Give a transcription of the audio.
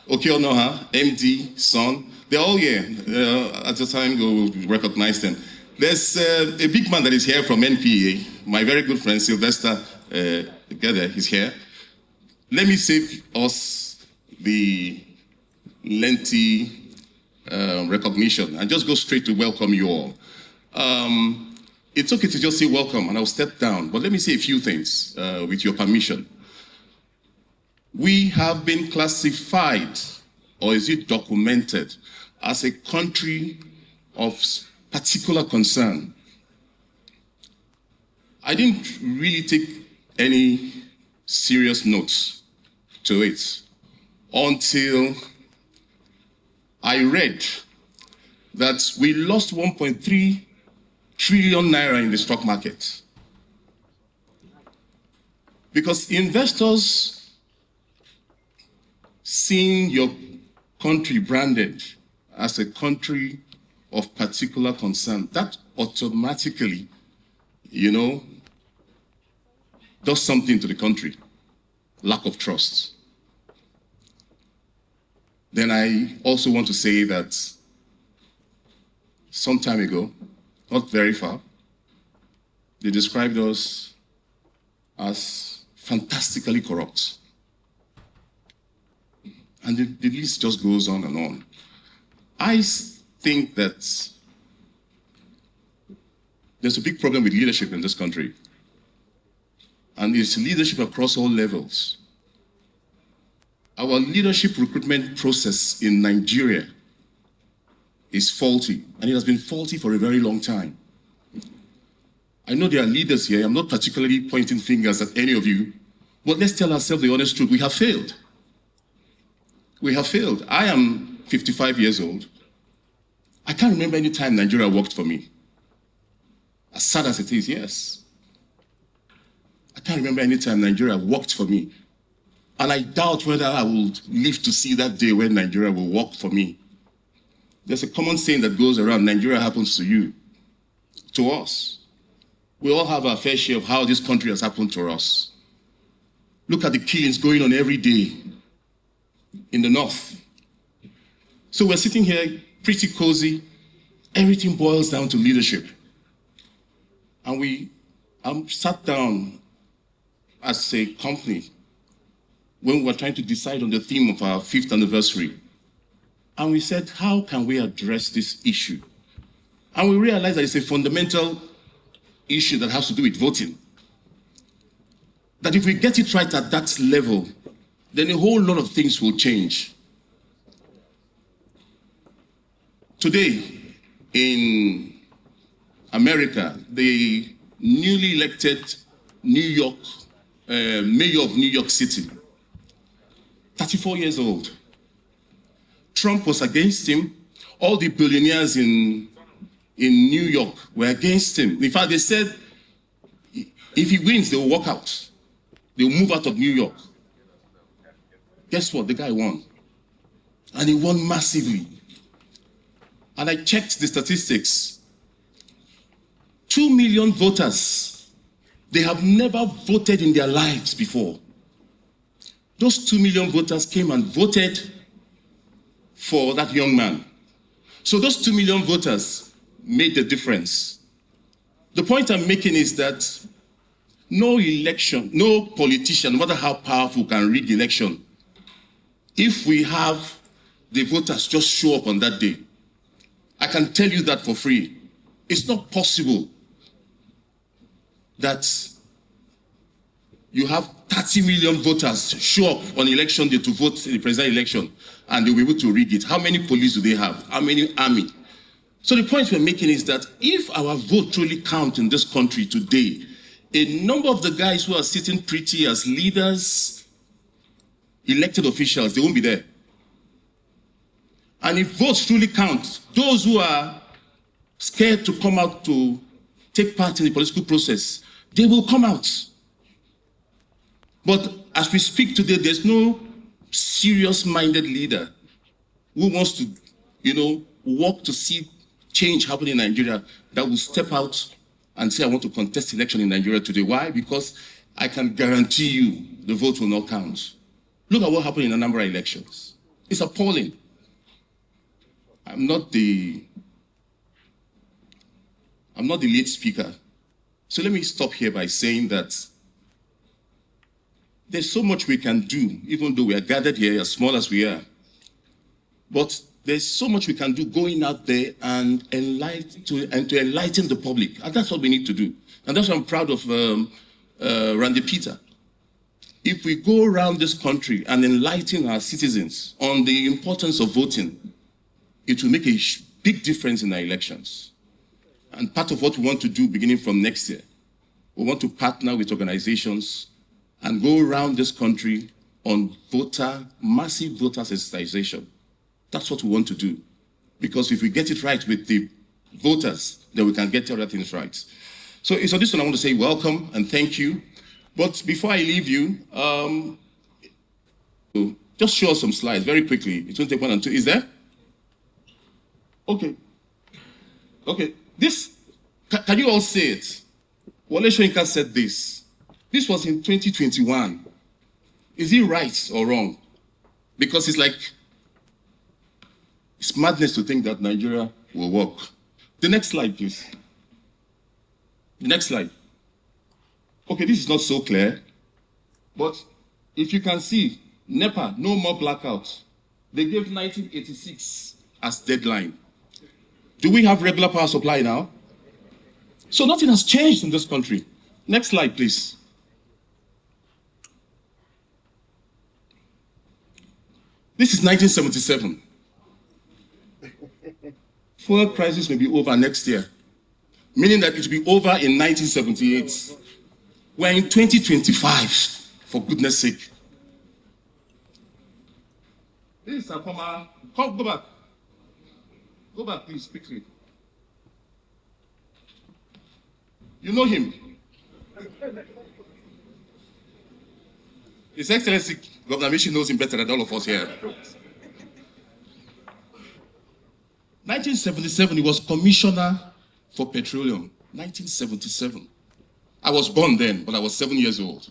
Okeonoha, MD, Son, they're all here. At the time, we'll recognize them. There's a big man that is here from NPA, my very good friend Sylvester Gede is here. Let me save us the lengthy recognition and just go straight to welcome you all. It's okay to just say welcome and I'll step down, but let me say a few things with your permission. We have been classified, or is it documented, as a country of particular concern. I didn't really take any serious notes to it until I read that we lost 1.3 trillion naira in the stock market. Because investors seeing your country branded as a country of particular concern, that automatically, does something to the country. Lack of trust. Then I also want to say that some time ago, not very far, they described us as fantastically corrupt. And the list just goes on and on. I think that there's a big problem with leadership in this country. And it's leadership across all levels. Our leadership recruitment process in Nigeria is faulty, and it has been faulty for a very long time. I know there are leaders here. I'm not particularly pointing fingers at any of you, but let's tell ourselves the honest truth. We have failed. We have failed. I am 55 years old. I can't remember any time Nigeria worked for me. As sad as it is, yes. I can't remember any time Nigeria worked for me. And I doubt whether I will live to see that day when Nigeria will work for me. There's a common saying that goes around, Nigeria happens to you, to us. We all have our fair share of how this country has happened to us. Look at the killings going on every day in the north. So we're sitting here pretty cozy. Everything boils down to leadership. And we sat down as a company when we were trying to decide on the theme of our 5th anniversary. And we said, how can we address this issue? And we realized that it's a fundamental issue that has to do with voting. That if we get it right at that level, then a whole lot of things will change. Today, in America, the newly elected mayor of New York City, 34 years old. Trump was against him. All the billionaires in New York were against him. In fact, they said, if he wins, they will walk out. They will move out of New York. Guess what? The guy won. And he won massively. And I checked the statistics. 2 million voters. They have never voted in their lives before. Those 2 million voters came and voted for that young man. So those 2 million voters made the difference. The point I'm making is that no election, no politician, no matter how powerful, can rig election if we have the voters just show up on that day. I can tell you that for free. It's not possible that you have 30 million voters show up on election day to vote in the presidential election and they'll be able to rig it. How many police do they have? How many army? So the point we're making is that if our vote truly counts in this country today, a number of the guys who are sitting pretty as leaders, elected officials, they won't be there. And if votes truly count, those who are scared to come out to take part in the political process, they will come out. But as we speak today, there's no serious-minded leader who wants to, work to see change happen in Nigeria that will step out and say, I want to contest election in Nigeria today. Why? Because I can guarantee you the vote will not count. Look at what happened in a number of elections. It's appalling. I'm not the lead speaker. So let me stop here by saying that there's so much we can do, even though we are gathered here, as small as we are. But there's so much we can do going out there and to enlighten the public. And that's what we need to do. And that's why I'm proud of Randy Peter. If we go around this country and enlighten our citizens on the importance of voting, it will make a big difference in our elections. And part of what we want to do beginning from next year, we want to partner with organizations and go around this country on massive voter sensitization. That's what we want to do. Because if we get it right with the voters, then we can get other things right. So on this one, I want to say welcome and thank you. But before I leave you, just show us some slides very quickly. It won't take 1 and 2. Is there? Okay. This, can you all say it? Wole Soyinka said this. This was in 2021. Is it right or wrong? Because it's madness to think that Nigeria will work. The next slide, please. The next slide. Okay, this is not so clear, but if you can see, NEPA, no more blackouts. They gave 1986 as deadline. Do we have regular power supply now? So nothing has changed in this country. Next slide, please. This is 1977. Fuel crisis may be over next year, meaning that it will be over in 1978. We're in 2025, for goodness sake. This is a former. Go back. Go back, please, quickly. You know him. His Excellency Governor Mishi knows him better than all of us here. 1977, he was Commissioner for Petroleum. 1977. I was born then, but I was 7 years old.